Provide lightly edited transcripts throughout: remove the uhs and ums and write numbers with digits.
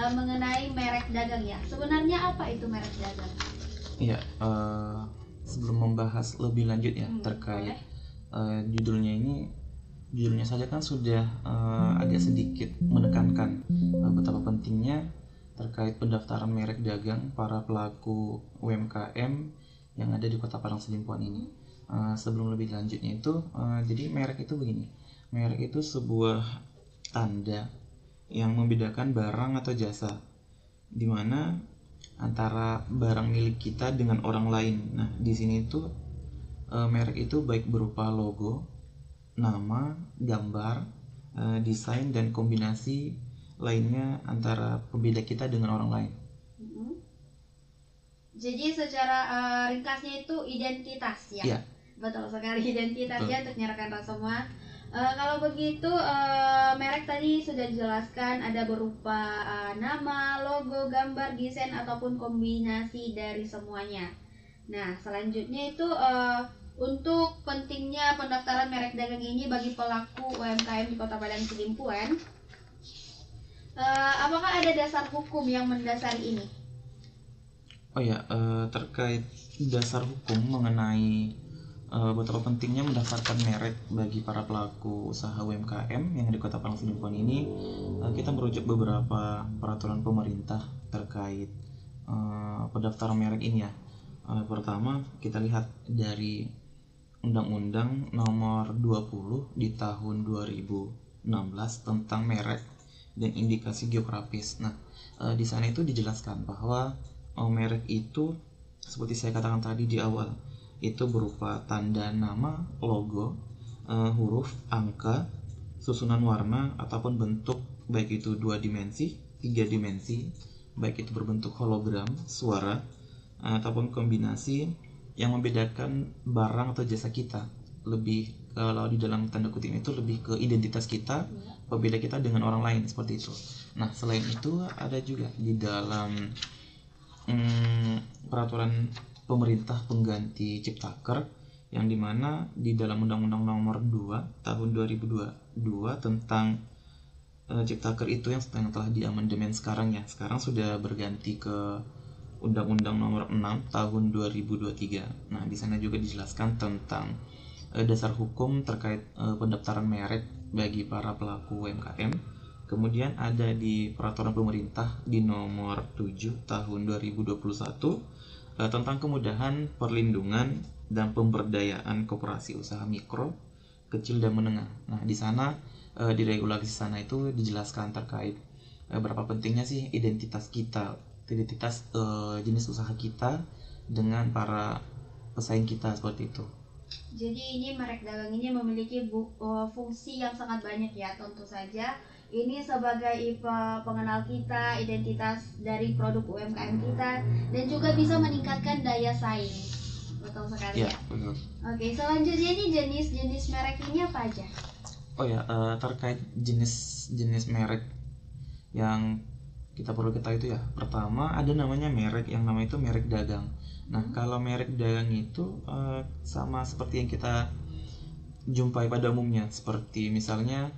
mengenai merek dagang ya. Sebenarnya apa itu merek dagang? Iya, sebelum membahas lebih lanjut ya terkait judulnya saja kan sudah agak sedikit menekankan betapa pentingnya terkait pendaftaran merek dagang para pelaku UMKM yang ada di Kota Parang Selimpuan ini. Sebelum lebih lanjutnya itu, jadi merek itu begini, merek itu sebuah tanda yang membedakan barang atau jasa, di mana antara barang milik kita dengan orang lain. Nah, di sini itu merek itu baik berupa logo, nama, gambar, desain dan kombinasi lainnya antara pembeda kita dengan orang lain. Jadi secara ringkasnya itu identitas ya? Iya. Betul sekali, identitas ya untuk rekan-rekan semua. Kalau begitu merek tadi sudah dijelaskan ada berupa nama, logo, gambar, desain ataupun kombinasi dari semuanya. Nah selanjutnya itu untuk pentingnya pendaftaran merek dagang ini bagi pelaku UMKM di Kota Padang Sidimpuan, apakah ada dasar hukum yang mendasari ini? Oh ya, terkait dasar hukum mengenai betapa pentingnya mendaftarkan merek bagi para pelaku usaha UMKM yang di Kota Parang Sidimpuan ini, kita merujuk beberapa peraturan pemerintah terkait pendaftaran merek ini ya. Pertama kita lihat dari Undang-Undang Nomor 20 di tahun 2016 tentang merek dan indikasi geografis. Nah, di sana itu dijelaskan bahwa merek itu seperti saya katakan tadi di awal, itu berupa tanda nama, logo, huruf, angka, susunan warna ataupun bentuk, baik itu 2 dimensi, 3 dimensi, baik itu berbentuk hologram, suara, ataupun kombinasi yang membedakan barang atau jasa kita. Lebih kalau di dalam tanda kutip itu lebih ke identitas kita, pembeda kita dengan orang lain, seperti itu. Nah, selain itu ada juga di dalam peraturan pemerintah pengganti Ciptaker, yang dimana di dalam Undang-Undang Nomor 2 tahun 2022 tentang Ciptaker itu yang telah diamandemen sekarang ya. Sekarang sudah berganti ke Undang-Undang Nomor 6 tahun 2023. Nah, di sana juga dijelaskan tentang dasar hukum terkait pendaftaran merek bagi para pelaku UMKM. Kemudian ada di peraturan pemerintah di nomor 7 tahun 2021 tentang kemudahan perlindungan dan pemberdayaan koperasi usaha mikro, kecil dan menengah. Nah, di sana di regulasi sana itu dijelaskan terkait berapa pentingnya sih identitas kita, identitas jenis usaha kita dengan para pesaing kita, seperti itu. Jadi ini merek dagang ini memiliki fungsi yang sangat banyak ya. Tentu saja ini sebagai pengenal kita, identitas dari produk UMKM kita, dan juga bisa meningkatkan daya saing. Betul sekali ya. Betul. Oke, selanjutnya ini jenis-jenis merek ini apa aja? Oh ya, terkait jenis merek yang kita perlu ketahui itu ya, pertama ada namanya merek yang namanya itu merek dagang. Nah, kalau merek dagang itu sama seperti yang kita jumpai pada umumnya, seperti misalnya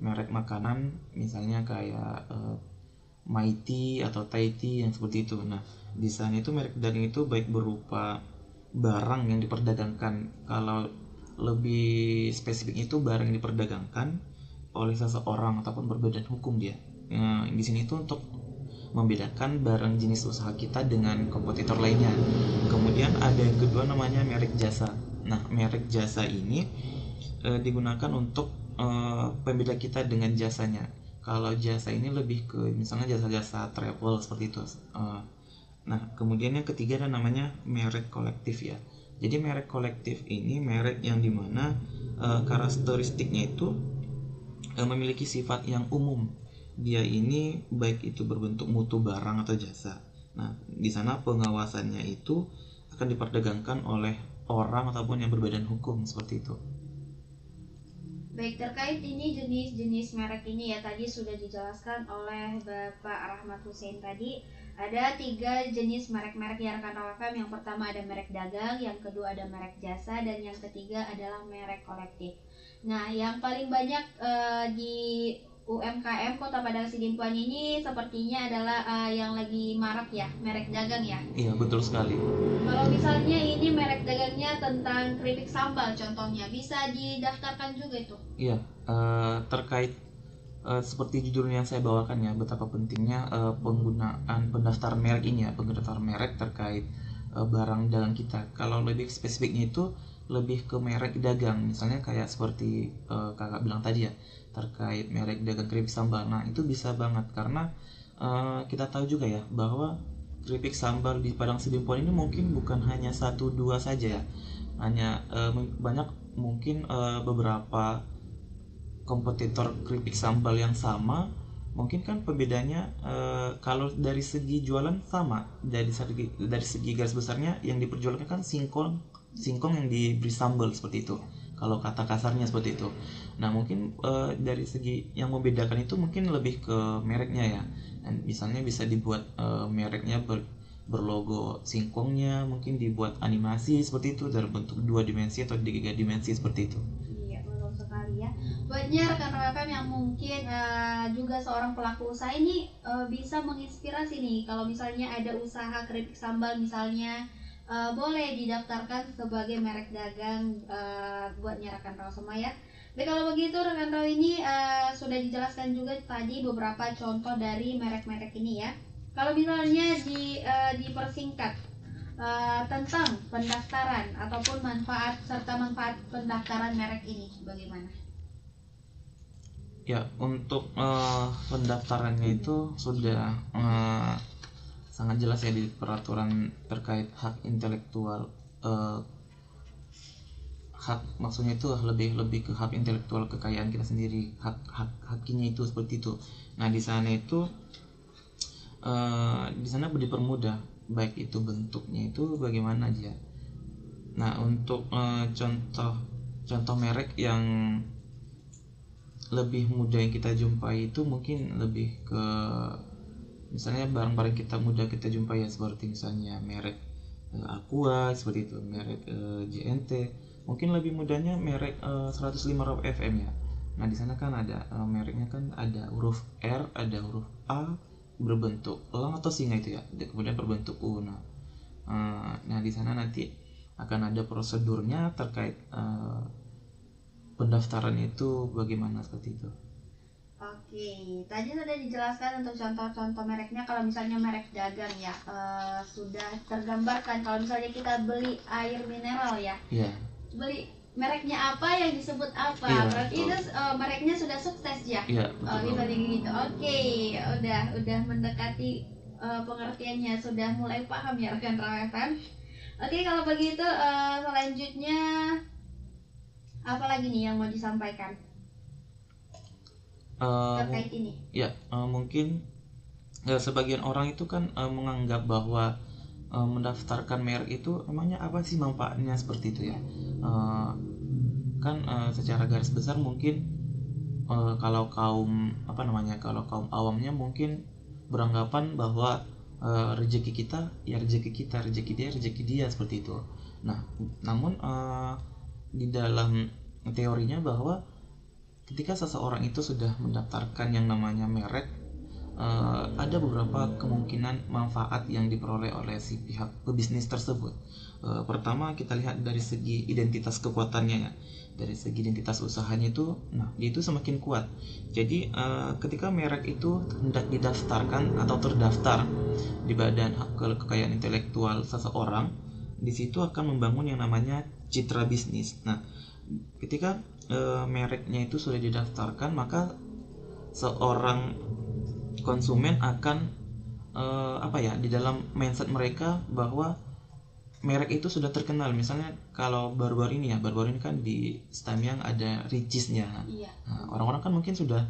merek makanan, misalnya kayak Mighty atau Thai Tea yang seperti itu. Nah, di sana itu merek dagang itu baik berupa barang yang diperdagangkan. Kalau lebih spesifik itu barang yang diperdagangkan oleh seseorang ataupun berbadan hukum dia. Di sini itu untuk membedakan barang jenis usaha kita dengan kompetitor lainnya. Kemudian ada yang kedua namanya merek jasa. Nah, merek jasa ini digunakan untuk pembeda kita dengan jasanya. Kalau jasa ini lebih ke misalnya jasa-jasa travel seperti itu. Nah, kemudian yang ketiga ada namanya merek kolektif ya. Jadi merek kolektif ini merek yang dimana karakteristiknya itu memiliki sifat yang umum. Dia ini baik itu berbentuk mutu barang atau jasa. Nah, di sana pengawasannya itu akan diperdagangkan oleh orang ataupun yang berbadan hukum, seperti itu. Baik, terkait ini jenis-jenis merek ini ya, tadi sudah dijelaskan oleh Bapak Rahmat Hussein tadi. Ada 3 jenis merek-merek ya rekan-rekan. Yang pertama ada merek dagang, yang kedua ada merek jasa, dan yang ketiga adalah merek kolektif. Nah, yang paling banyak UMKM Kota Padang Sidimpuan ini sepertinya adalah yang lagi marak ya, merek dagang ya. Iya, betul sekali. Kalau misalnya ini merek dagangnya tentang keripik sambal contohnya, bisa didaftarkan juga itu. Iya, terkait seperti judulnya yang saya bawakan ya, betapa pentingnya penggunaan pendaftaran merek ini ya, pendaftaran merek terkait barang dagang kita. Kalau lebih spesifiknya itu lebih ke merek dagang, misalnya kayak seperti kakak bilang tadi ya, terkait merek dagang keripik sambal. Nah itu bisa banget karena kita tahu juga ya bahwa keripik sambal di Padang Sidimpuan ini mungkin bukan hanya 1-2 saja ya, hanya banyak mungkin beberapa kompetitor keripik sambal yang sama. Mungkin kan perbedaannya kalau dari segi jualan sama, dari segi garis besarnya yang diperjualkan kan singkong yang diberi sambal seperti itu, kalau kata kasarnya seperti itu. Nah mungkin dari segi yang membedakan itu mungkin lebih ke mereknya ya, dan misalnya bisa dibuat mereknya berlogo singkongnya, mungkin dibuat animasi seperti itu dalam bentuk 2 dimensi atau 3 dimensi seperti itu. Sekali ya, buatnya rekan-rekan yang mungkin juga seorang pelaku usaha ini bisa menginspirasi nih, kalau misalnya ada usaha keripik sambal misalnya, boleh didaftarkan sebagai merek dagang buatnya rekan-rekan semua ya. Jadi kalau begitu rekan-rekan ini sudah dijelaskan juga tadi beberapa contoh dari merek-merek ini ya. Kalau misalnya dipersingkat tentang pendaftaran ataupun manfaat pendaftaran merek ini bagaimana? Ya, untuk pendaftarannya itu sudah sangat jelas ya di peraturan terkait hak intelektual. Hak maksudnya itu lebih ke hak intelektual kekayaan kita sendiri, haknya itu seperti itu. Nah di sana itu dipermudah, baik itu bentuknya itu bagaimana aja. Nah untuk contoh merek yang lebih mudah yang kita jumpai itu mungkin lebih ke misalnya barang-barang kita mudah kita jumpai ya, seperti misalnya merek Aqua seperti itu, merek JNT, mungkin lebih mudahnya merek 105 Rock FM ya. Nah di sana kan ada mereknya kan ada huruf R, ada huruf A berbentuk elang atau singa itu ya, kemudian berbentuk U. Nah di sana nanti akan ada prosedurnya terkait pendaftaran itu bagaimana seperti itu. Oke, tadi sudah dijelaskan untuk contoh-contoh mereknya. Kalau misalnya merek dagang ya, sudah tergambarkan. Kalau misalnya kita beli air mineral ya, beli mereknya apa, yang disebut apa, berarti itu mereknya sudah sukses ya. Bisa gitu. Oke, udah mendekati pengertiannya, sudah mulai paham ya rekan-rekan. Oke, kalau begitu selanjutnya apa lagi nih yang mau disampaikan terkait ini? Ya, mungkin sebagian orang itu kan menganggap bahwa mendaftarkan merek itu emangnya apa sih manfaatnya seperti itu ya. Secara garis besar mungkin kalau kaum awamnya mungkin beranggapan bahwa rezeki kita ya rezeki kita, rezeki dia seperti itu. Nah, namun di dalam teorinya bahwa ketika seseorang itu sudah mendaftarkan yang namanya merek, ada beberapa kemungkinan manfaat yang diperoleh oleh si pihak pebisnis tersebut. Pertama kita lihat dari segi identitas kekuatannya ya, dari segi identitas usahanya itu, dia itu semakin kuat. Jadi ketika merek itu hendak didaftarkan atau terdaftar di Badan Hak Kekayaan Intelektual seseorang, di situ akan membangun yang namanya citra bisnis. Nah, ketika mereknya itu sudah didaftarkan, maka seorang konsumen akan di dalam mindset mereka bahwa merek itu sudah terkenal. Misalnya kalau baru-baru ini kan di Samyang ada Richeese-nya. Nah, orang-orang kan mungkin sudah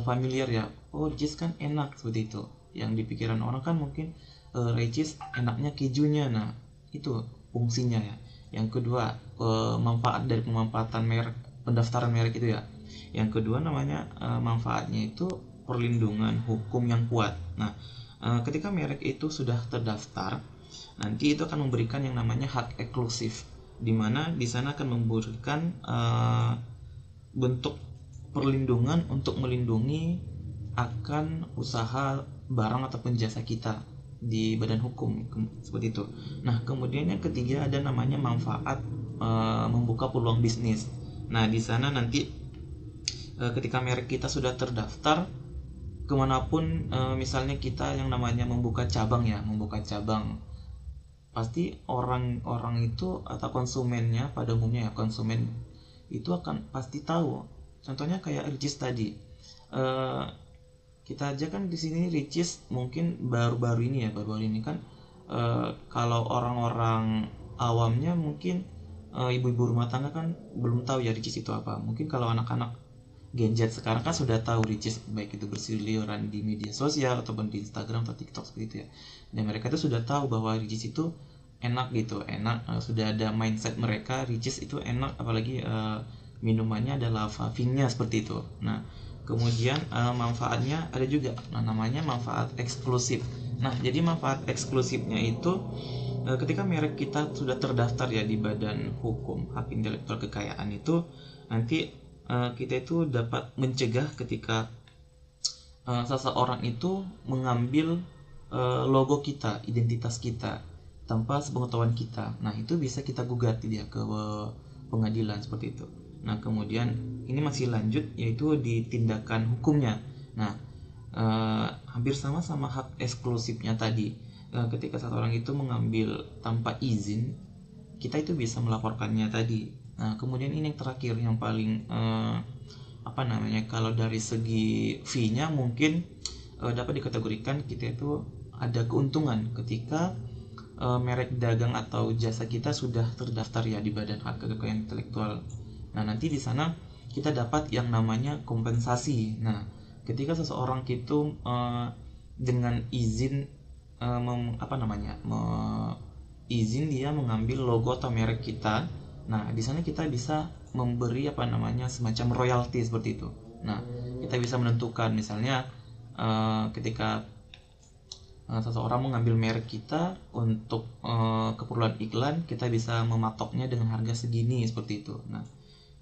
familiar ya. Oh, Richeese kan enak seperti itu. Yang di pikiran orang kan mungkin Richeese enaknya kejunya. Nah, itu fungsinya ya. Yang kedua, manfaat dari pemanfaatan merek, pendaftaran merek itu ya. Yang kedua namanya manfaatnya itu perlindungan hukum yang kuat. Nah, ketika merek itu sudah terdaftar, nanti itu akan memberikan yang namanya hak eksklusif, di mana di sana akan memberikan bentuk perlindungan untuk melindungi akan usaha barang ataupun jasa kita di badan hukum seperti itu. Nah, kemudian yang ketiga ada namanya manfaat membuka peluang bisnis. Nah, di sana nanti ketika merek kita sudah terdaftar kemanapun, misalnya kita yang namanya membuka cabang, pasti orang-orang itu atau konsumennya, pada umumnya ya konsumen itu akan pasti tahu. Contohnya kayak Ricis tadi, kita aja kan di sini Ricis mungkin baru-baru ini kan, kalau orang-orang awamnya mungkin ibu-ibu rumah tangga kan belum tahu ya Ricis itu apa. Mungkin kalau anak-anak gadget sekarang kan sudah tahu Ricis, baik itu berseliweran di media sosial ataupun di Instagram atau TikTok seperti itu ya. Dan mereka itu sudah tahu bahwa Ricis itu enak gitu, sudah ada mindset mereka Ricis itu enak, apalagi minumannya ada lava vinnya seperti itu. Nah, kemudian manfaatnya ada juga, namanya manfaat eksklusif. Nah, jadi manfaat eksklusifnya itu ketika merek kita sudah terdaftar ya di Badan Hukum Hak Intelektual Kekayaan itu, nanti kita itu dapat mencegah ketika seseorang itu mengambil logo kita, identitas kita tanpa sepengetahuan kita. Nah, itu bisa kita gugat dia ke pengadilan seperti itu. Nah, kemudian ini masih lanjut yaitu di tindakan hukumnya. Nah, hampir sama hak eksklusifnya tadi. Ketika satu orang itu mengambil tanpa izin, kita itu bisa melaporkannya tadi. Nah, kemudian ini yang terakhir yang paling kalau dari segi fee-nya mungkin dapat dikategorikan kita itu ada keuntungan ketika merek dagang atau jasa kita sudah terdaftar ya di Badan Hak Kekayaan Intelektual. Nah, nanti di sana kita dapat yang namanya kompensasi. Nah, ketika seseorang itu dengan izin izin dia mengambil logo atau merek kita. Nah, di sana kita bisa memberi semacam royalti seperti itu. Nah, kita bisa menentukan misalnya ketika seseorang mengambil merek kita untuk keperluan iklan, kita bisa mematoknya dengan harga segini seperti itu. Nah,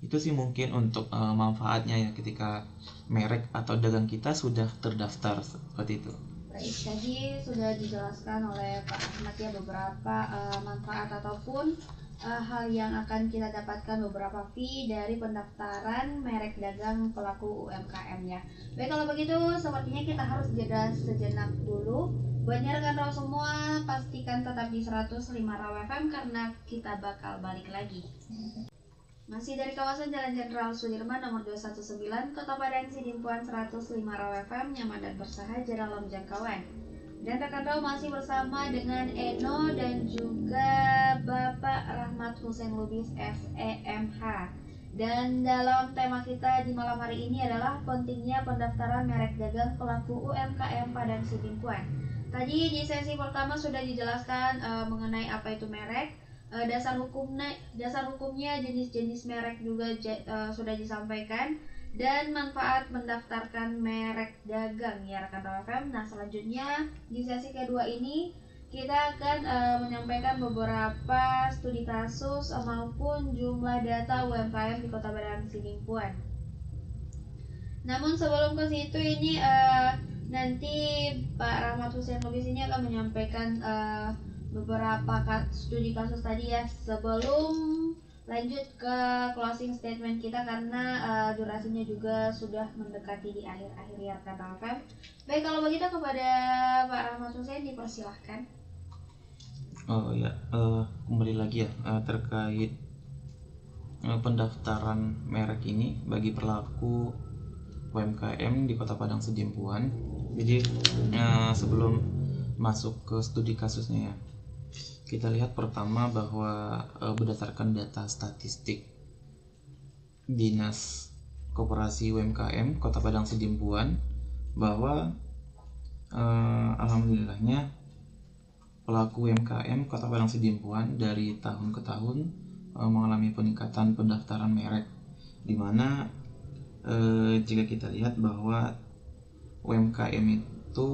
itu sih mungkin untuk manfaatnya ya ketika merek atau dagang kita sudah terdaftar seperti itu. Baik, tadi sudah dijelaskan oleh Pak Ahmad ya beberapa manfaat ataupun hal yang akan kita dapatkan, beberapa fee dari pendaftaran merek dagang pelaku UMKM ya. Baik, kalau begitu sepertinya kita harus jeda sejenak dulu. Buat rekan Raw semua, pastikan tetap di 105 Raw FM karena kita bakal balik lagi. Masih dari kawasan Jalan Jenderal Sudirman nomor 219, Kota Padang Sidimpuan 105 Raw FM, nyaman dan bersahaja dalam jangkauan. Dan rekan Raw masih bersama dengan Eno dan juga Bapak Rahmat Hussein Lubis SEMH. Dan dalam tema kita di malam hari ini adalah pentingnya pendaftaran merek dagang pelaku UMKM Padang Sidimpuan. Tadi di sesi pertama sudah dijelaskan mengenai apa itu merek, dasar hukumnya, jenis-jenis merek juga sudah disampaikan, dan manfaat mendaftarkan merek dagang ya rekan FM. Nah, selanjutnya di sesi kedua ini kita akan menyampaikan beberapa studi kasus maupun jumlah data UMKM di Kota Padang Sidimpuan. Namun sebelum ke situ ini nanti Pak Rahmat Hussein Lubis ini akan menyampaikan beberapa studi kasus tadi ya, sebelum lanjut ke closing statement kita karena durasinya juga sudah mendekati di akhir-akhir ya rekan FM. Baik, kalau begitu kepada Pak Rahmat Hussein dipersilahkan. Kembali lagi ya terkait pendaftaran merek ini bagi pelaku UMKM di Kota Padang Sidimpuan. Jadi sebelum masuk ke studi kasusnya ya, kita lihat pertama bahwa berdasarkan data statistik Dinas Koperasi UMKM Kota Padang Sidimpuan, bahwa alhamdulillahnya pelaku UMKM Kota Padang Sidimpuan dari tahun ke tahun mengalami peningkatan pendaftaran merek, di mana jika kita lihat bahwa UMKM itu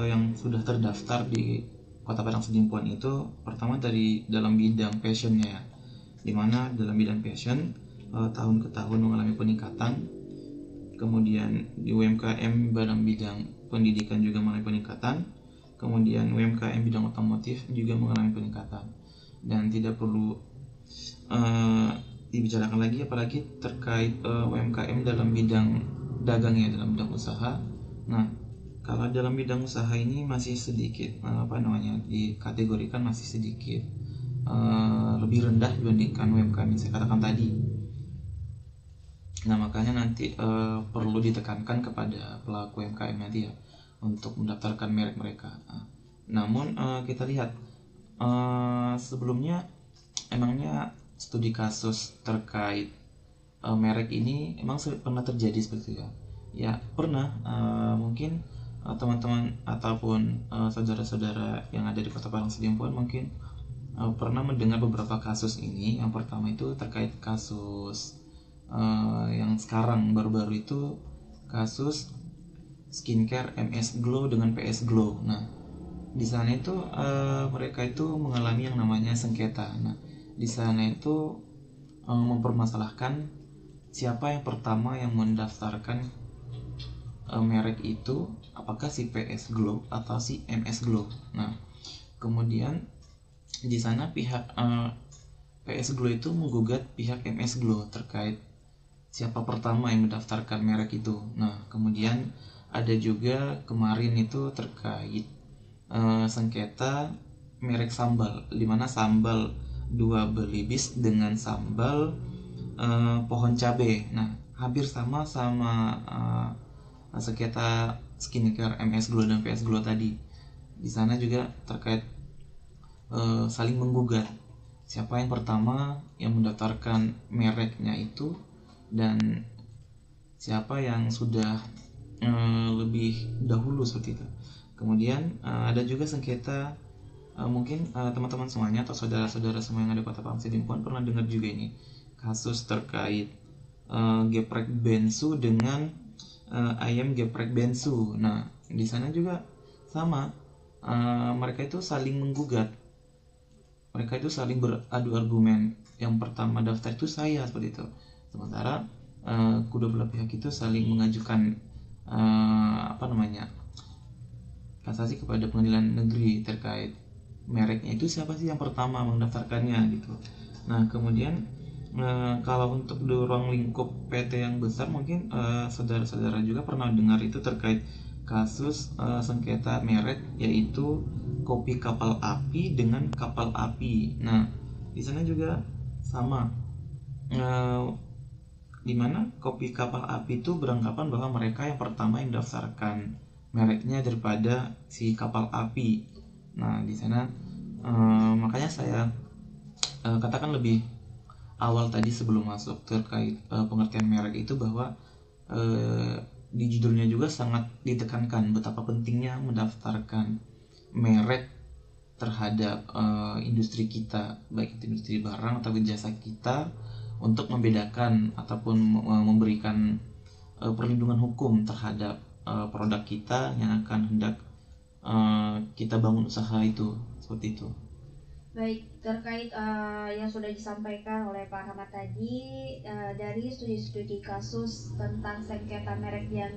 yang sudah terdaftar di Kota Padang Sidimpuan itu pertama dari dalam bidang passionnya ya, dimana dalam bidang passion tahun ke tahun mengalami peningkatan kemudian di UMKM dalam bidang pendidikan juga mengalami peningkatan, kemudian UMKM bidang otomotif juga mengalami peningkatan. Dan tidak perlu dibicarakan lagi apalagi terkait UMKM dalam bidang dagang ya, dalam bidang usaha. Nah, kalau dalam bidang usaha ini masih sedikit dikategorikan masih sedikit lebih rendah dibandingkan UMKM yang saya katakan tadi. Nah, makanya nanti perlu ditekankan kepada pelaku UMKM nanti ya untuk mendaftarkan merek mereka. Namun kita lihat sebelumnya emangnya studi kasus terkait merek ini emang pernah terjadi seperti itu ya? Ya pernah, mungkin teman-teman ataupun saudara-saudara yang ada di Kota Parang Sidimpuan mungkin pernah mendengar beberapa kasus ini. Yang pertama itu terkait kasus yang sekarang baru-baru itu kasus skincare MS Glow dengan PS Glow. Nah, di sana itu mereka itu mengalami yang namanya sengketa. Nah, di sana itu mempermasalahkan siapa yang pertama yang mendaftarkan merek itu, apakah si PS Glow atau si MS Glow. Nah, kemudian di sana pihak PS Glow itu menggugat pihak MS Glow terkait siapa pertama yang mendaftarkan merek itu. Nah, kemudian ada juga kemarin itu terkait sengketa merek sambal, di mana sambal 2 belibis dengan sambal pohon cabe. Nah, hampir sama sengketa skincare MS Glow dan PS Glow tadi. Di sana juga terkait saling menggugat siapa yang pertama yang mendaftarkan mereknya itu dan siapa yang sudah lebih dahulu seperti itu. Kemudian ada juga sengketa, mungkin teman-teman semuanya atau saudara-saudara semua yang ada di Kota Parang Sidimpuan pernah dengar juga ini kasus terkait geprek bensu dengan ayam geprek bensu. Nah, di sana juga sama, mereka itu saling menggugat, mereka itu saling beradu argumen. Yang pertama daftar itu saya, seperti itu. Sementara kedua belah pihak itu saling mengajukan kasasi kepada pengadilan negeri terkait mereknya itu siapa sih yang pertama mendaftarkannya gitu. Nah, kemudian kalau untuk di ruang lingkup PT yang besar mungkin saudara-saudara juga pernah dengar itu terkait kasus sengketa merek, yaitu kopi kapal api dengan kapal api. Nah, di sana juga sama, di mana kopi kapal api itu beranggapan bahwa mereka yang pertama yang mendaftarkan mereknya daripada si kapal api. Nah, di sana makanya saya katakan lebih awal tadi sebelum masuk terkait pengertian merek itu bahwa di judulnya juga sangat ditekankan betapa pentingnya mendaftarkan merek terhadap industri kita, baik itu industri barang atau jasa kita, untuk membedakan ataupun memberikan perlindungan hukum terhadap produk kita yang akan hendak kita bangun usaha itu, seperti itu. Baik, terkait yang sudah disampaikan oleh Pak Ahmad tadi, dari studi-studi kasus tentang sengketa merek yang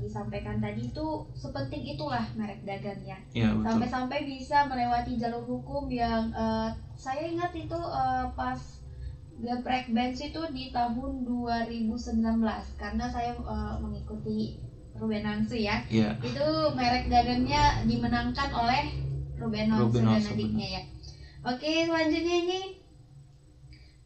disampaikan tadi itu sepenting itulah merek dagangnya. Ya, sampai-sampai bisa melewati jalur hukum yang saya ingat itu pas geprek benz itu di tahun 2019, karena saya mengikuti Ruben Onsu ya. Itu merek dagangnya dimenangkan oleh Ruben Onsu dan adiknya ya. Oke, selanjutnya ini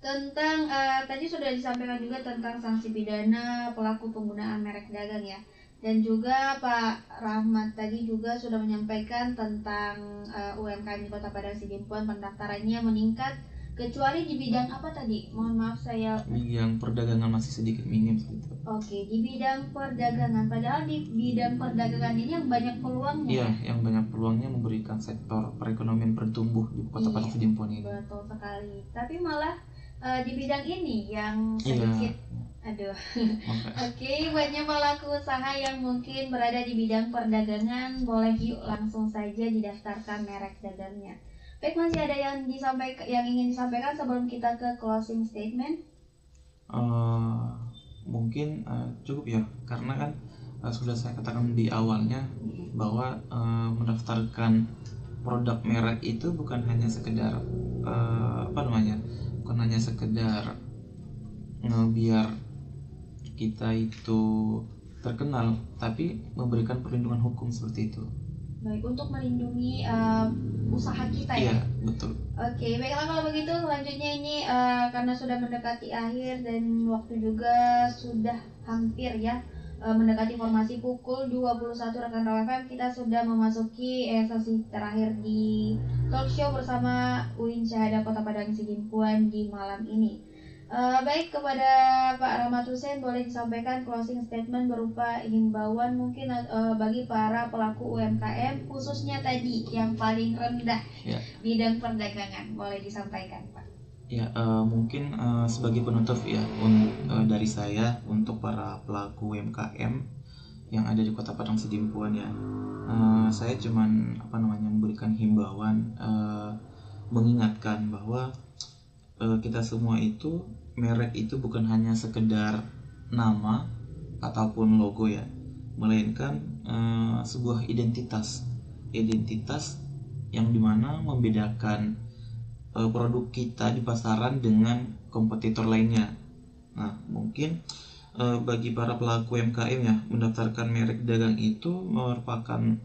tentang tadi sudah disampaikan juga tentang sanksi pidana pelaku penggunaan merek dagang ya. Dan juga Pak Rahmat tadi juga sudah menyampaikan tentang UMKM di Kota Parang Sidimpuan pendaftarannya meningkat, kecuali di bidang apa tadi? Mohon maaf saya. Bidang perdagangan masih sedikit minim gitu. Oke, di bidang perdagangan. Padahal di bidang perdagangan ini yang banyak peluangnya. Iya, yang banyak peluangnya memberikan sektor perekonomian bertumbuh di Kota Parang Sidimpuan ini. Betul sekali. Tapi malah di bidang ini yang sedikit Oke, banyak pelaku usaha yang mungkin berada di bidang perdagangan, boleh yuk langsung saja didaftarkan merek dagangnya. Baik, masih ada yang ingin disampaikan sebelum kita ke closing statement? mungkin cukup ya, karena kan sudah saya katakan di awalnya bahwa mendaftarkan produk merek itu bukan hanya sekedar bukan hanya sekedar biar kita itu terkenal, tapi memberikan perlindungan hukum seperti itu. Baik, untuk melindungi usaha kita ya. Iya, betul. Oke, baiklah kalau begitu selanjutnya ini karena sudah mendekati akhir dan waktu juga sudah hampir ya mendekati formasi pukul 21 rekan Raw FM, kita sudah memasuki sesi terakhir di talk show bersama UIN Syahada Kota Padang Sidimpuan di malam ini. Baik, kepada Pak Rahmat Hussein boleh disampaikan closing statement berupa himbauan mungkin bagi para pelaku UMKM khususnya tadi yang paling rendah bidang perdagangan, boleh disampaikan Pak. Ya, mungkin sebagai penutup ya dari saya untuk para pelaku UMKM yang ada di Kota Padang Sidimpuan ya, saya cuman memberikan himbauan, mengingatkan bahwa kita semua itu merek itu bukan hanya sekedar nama ataupun logo ya, melainkan sebuah identitas yang dimana membedakan produk kita di pasaran dengan kompetitor lainnya. Nah, mungkin bagi para pelaku UMKM ya, mendaftarkan merek dagang itu merupakan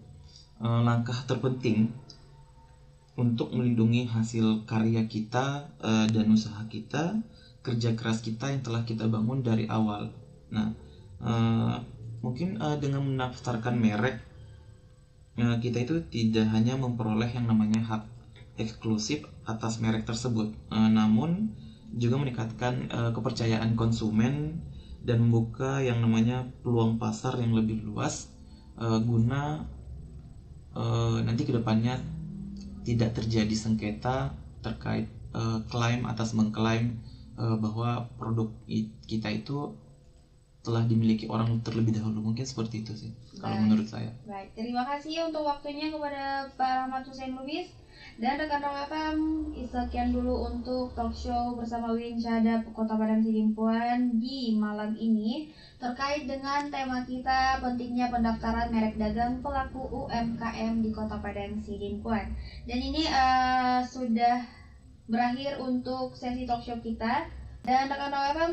langkah terpenting untuk melindungi hasil karya kita dan usaha kita, kerja keras kita yang telah kita bangun dari awal. Nah, mungkin dengan mendaftarkan merek, kita itu tidak hanya memperoleh yang namanya hak eksklusif atas merek tersebut, namun juga meningkatkan kepercayaan konsumen dan membuka yang namanya peluang pasar yang lebih luas guna nanti kedepannya tidak terjadi sengketa terkait klaim atas mengklaim bahwa produk kita itu telah dimiliki orang terlebih dahulu. Mungkin seperti itu sih kalau menurut saya. Baik, terima kasih untuk waktunya kepada Pak Rahmat Hussein Lubis dan rekan Raw FM. Sekian dulu untuk talk show bersama UIN Syahada Kota Padang Sidimpuan di malam ini terkait dengan tema kita, pentingnya pendaftaran merek dagang pelaku UMKM di Kota Padang Sidimpuan. Dan ini sudah berakhir untuk sesi talk show kita. Dan rekan Raw FM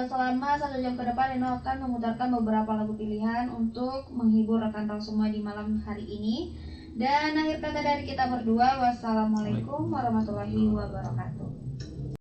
selama 1 jam ke depan Reno akan memutarkan beberapa lagu pilihan untuk menghibur rekan Raw semua di malam hari ini. Dan akhir kata dari kita berdua, wassalamualaikum warahmatullahi wabarakatuh.